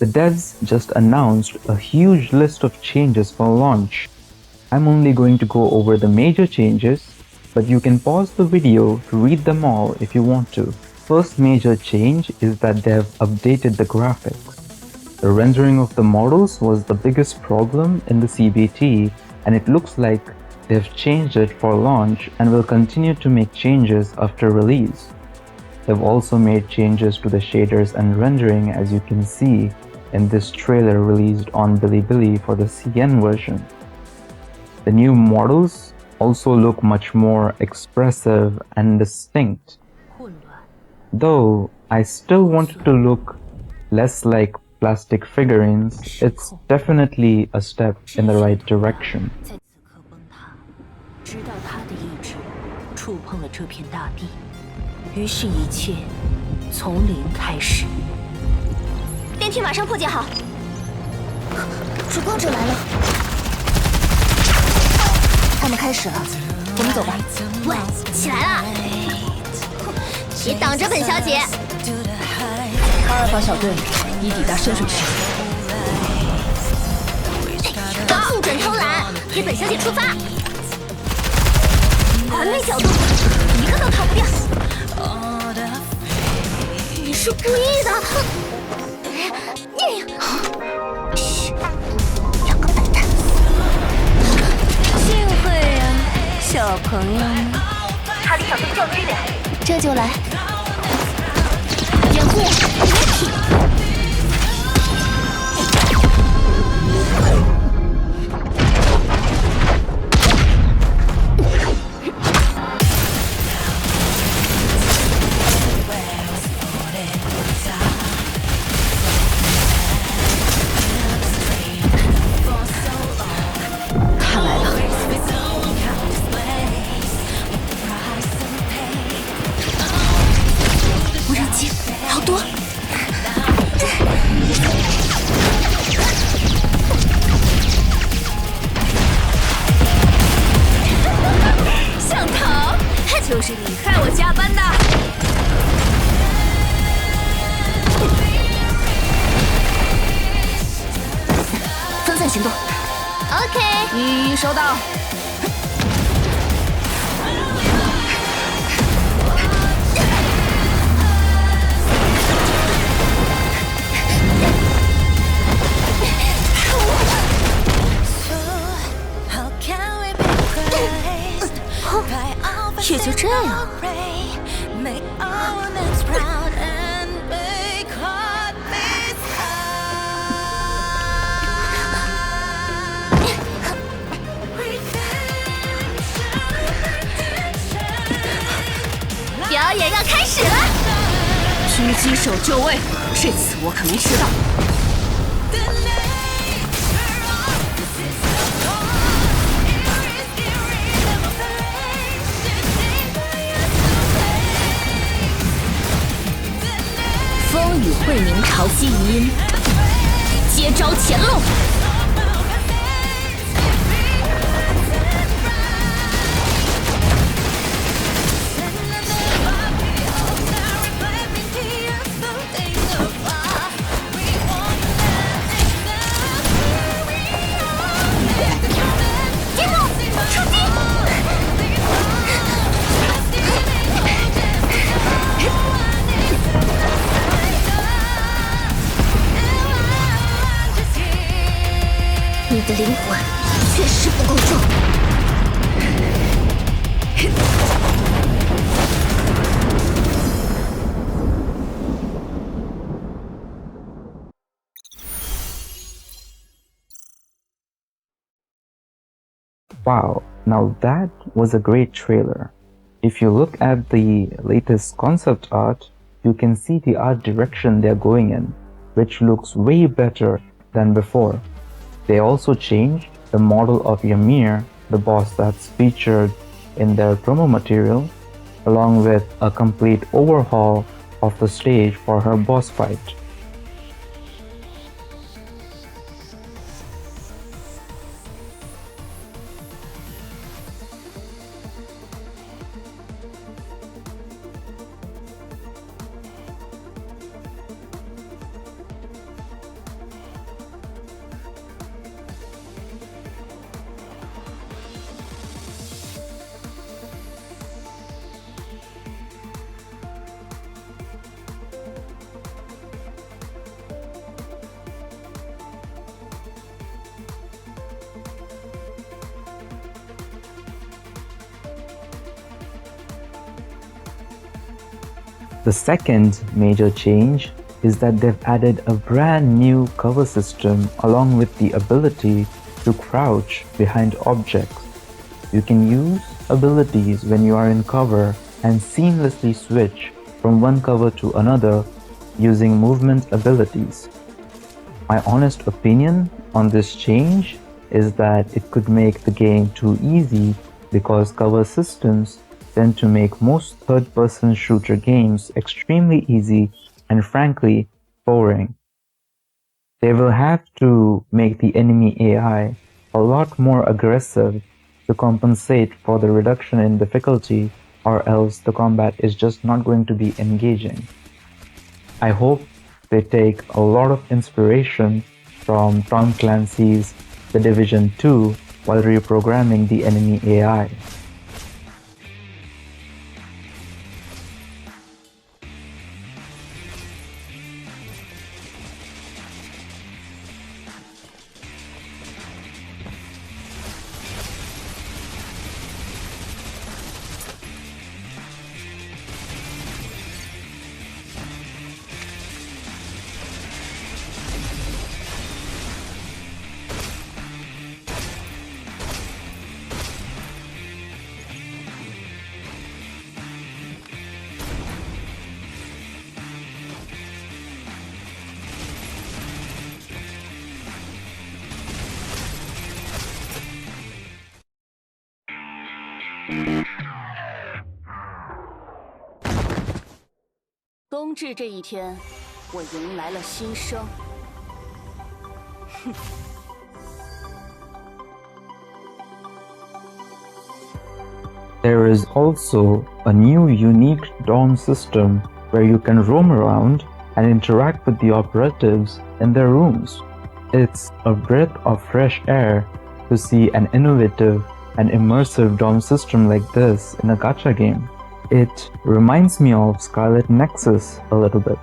The devs just announced a huge list of changes for launch. I'm only going to go over the major changes, but you can pause the video to read them all if you want to. First major change is that they've updated the graphics. The rendering of the models was the biggest problem in the CBT, and it looks like they've changed it for launch and will continue to make changes after release. They've also made changes to the shaders and rendering, as you can see in this trailer released on Bilibili for the CN version. The new models also look much more expressive and distinct, though I still want it to look less like plastic figurines. It's definitely a step in the right direction. Wow, now that was a great trailer. If you look at the latest concept art, you can see the art direction they're going in, which looks way better than before. They also changed the model of Ymir, the boss that's featured in their promo material, along with a complete overhaul of the stage for her boss fight. The second major change is that they've added a brand new cover system along with the ability to crouch behind objects. You can use abilities when you are in cover and seamlessly switch from one cover to another using movement abilities. My honest opinion on this change is that it could make the game too easy because cover systems tend to make most third-person shooter games extremely easy and frankly boring. They will have to make the enemy AI a lot more aggressive to compensate for the reduction in difficulty, or else the combat is just not going to be engaging. I hope they take a lot of inspiration from Tom Clancy's The Division 2 while reprogramming the enemy AI.冬至这一天，我迎来了新生。There is also a new unique dawn system where you can roam around and interact with the operatives in their rooms. It's a breath of fresh air to see an innovative and immersive dawn system like this in a gacha game. It reminds me of Scarlet Nexus a little bit.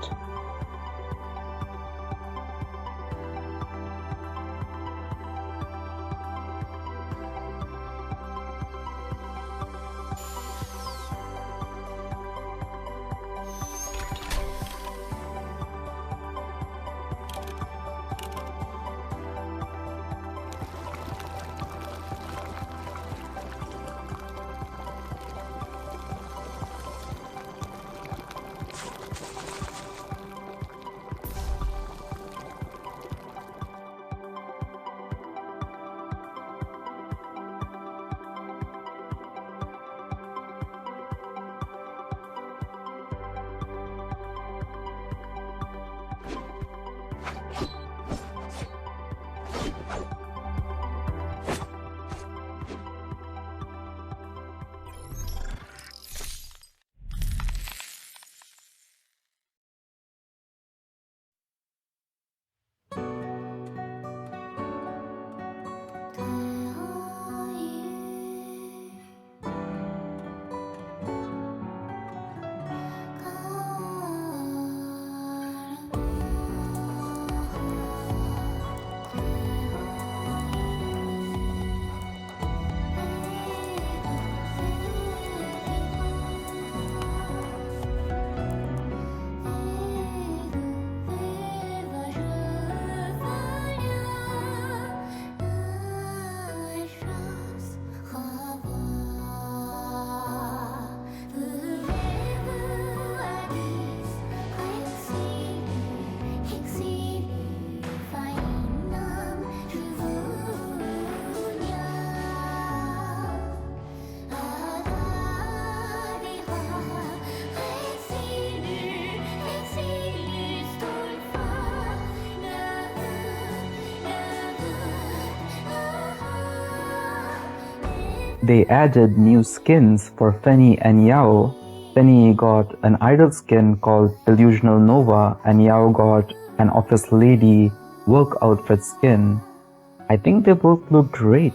They added new skins for Fenny and Yao. Fenny got an idol skin called Delusional Nova and Yao got an office lady work outfit skin. I think they both look great.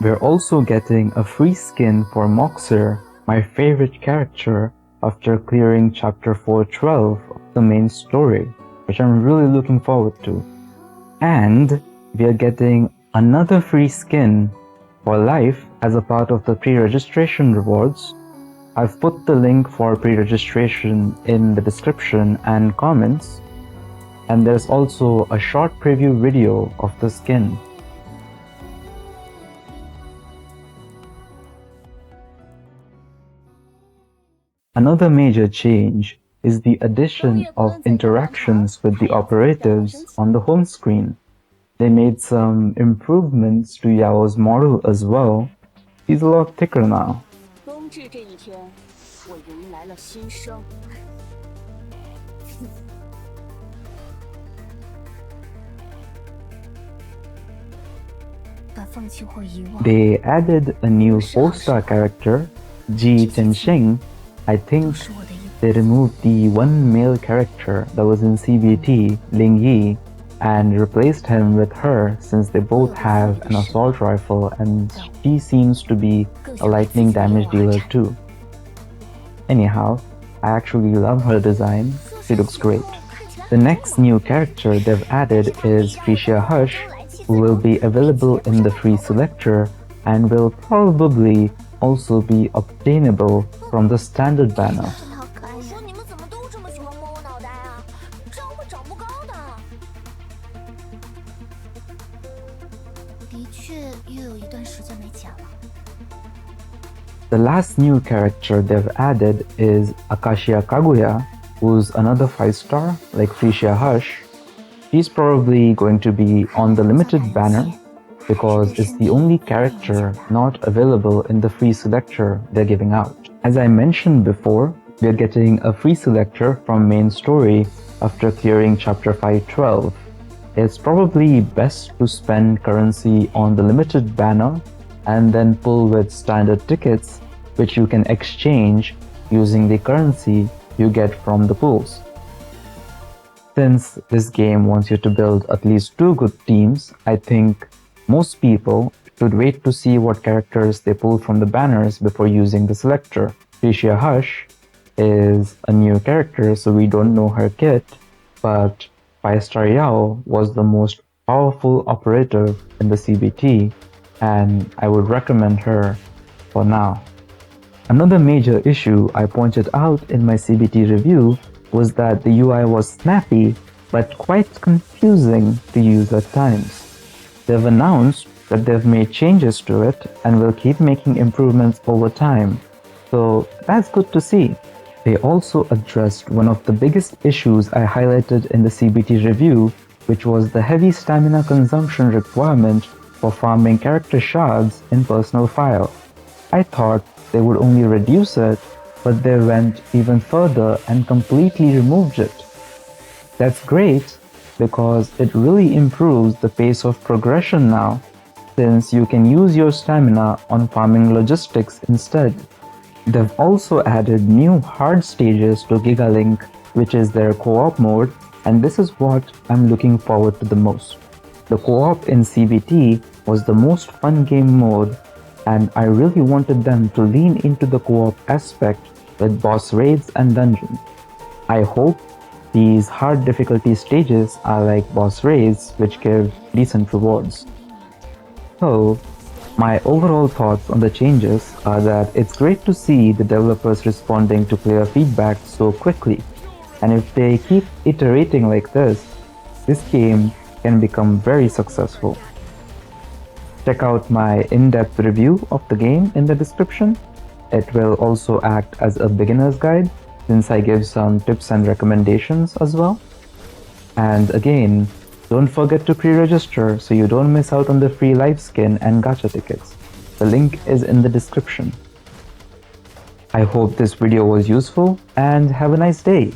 We're also getting a free skin for Moxer, my favorite character, after clearing chapter 412 of the main story, which I'm really looking forward to. And we are getting Another free skin for life as a part of the pre-registration rewards. I've put the link for pre-registration in the description and comments, and there's also a short preview video of the skin. Another major change is the addition of interactions with the operatives on the home screen. They made some improvements to Yao's model as well. He's a lot thicker now. They added a new 4-star character, Ji Tenxing. I think they removed the one male character that was in CBT, Ling Yi, and replaced him with her since they both have an assault rifle and she seems to be a lightning damage dealer too. Anyhow, I actually love her design, she looks great. The next new character they've added is Freesia Hush, who will be available in the free Selector and will probably also be obtainable from the standard banner. The last new character they've added is Akashia Kaguya, who's another 5-star like Freesia Hush. She's probably going to be on the limited banner because it's the only character not available in the free Selector they're giving out. As I mentioned before, we're getting a free Selector from main story after clearing chapter 512. It's probably best to spend currency on the limited banner and then pull with standard tickets, which you can exchange using the currency you get from the pools. Since this game wants you to build at least 2 good teams, I think most people should wait to see what characters they pull from the banners before using the Selector. Freesia Hush is a new character, so we don't know her kit, but 5-star Yao was the most powerful operative in the CBT, and I would recommend her for now. Another major issue I pointed out in my CBT review was that the UI was snappy but quite confusing to use at times. They've announced that they've made changes to it and will keep making improvements over time, so that's good to see. They also addressed one of the biggest issues I highlighted in the CBT review, which was the heavy stamina consumption requirement for farming character shards in personal file. I thought they would only reduce it, but they went even further and completely removed it. That's great because it really improves the pace of progression now, since you can use your stamina on farming logistics instead. They've also added new hard stages to Gigalink, which is their co-op mode, and this is what I'm looking forward to the most. The co-op in CBT was the most fun game mode, and I really wanted them to lean into the co-op aspect with boss raids and dungeons. I hope these hard difficulty stages are like boss raids, which give decent rewards. So, my overall thoughts on the changes are that it's great to see the developers responding to player feedback so quickly, and if they keep iterating like this game can become very successful. Check out my in-depth review of the game in the description. It will also act as a beginner's guide since I give some tips and recommendations as well. And again, don't forget to pre-register so you don't miss out on the free live skin and gacha tickets. The link is in the description. I hope this video was useful and have a nice day.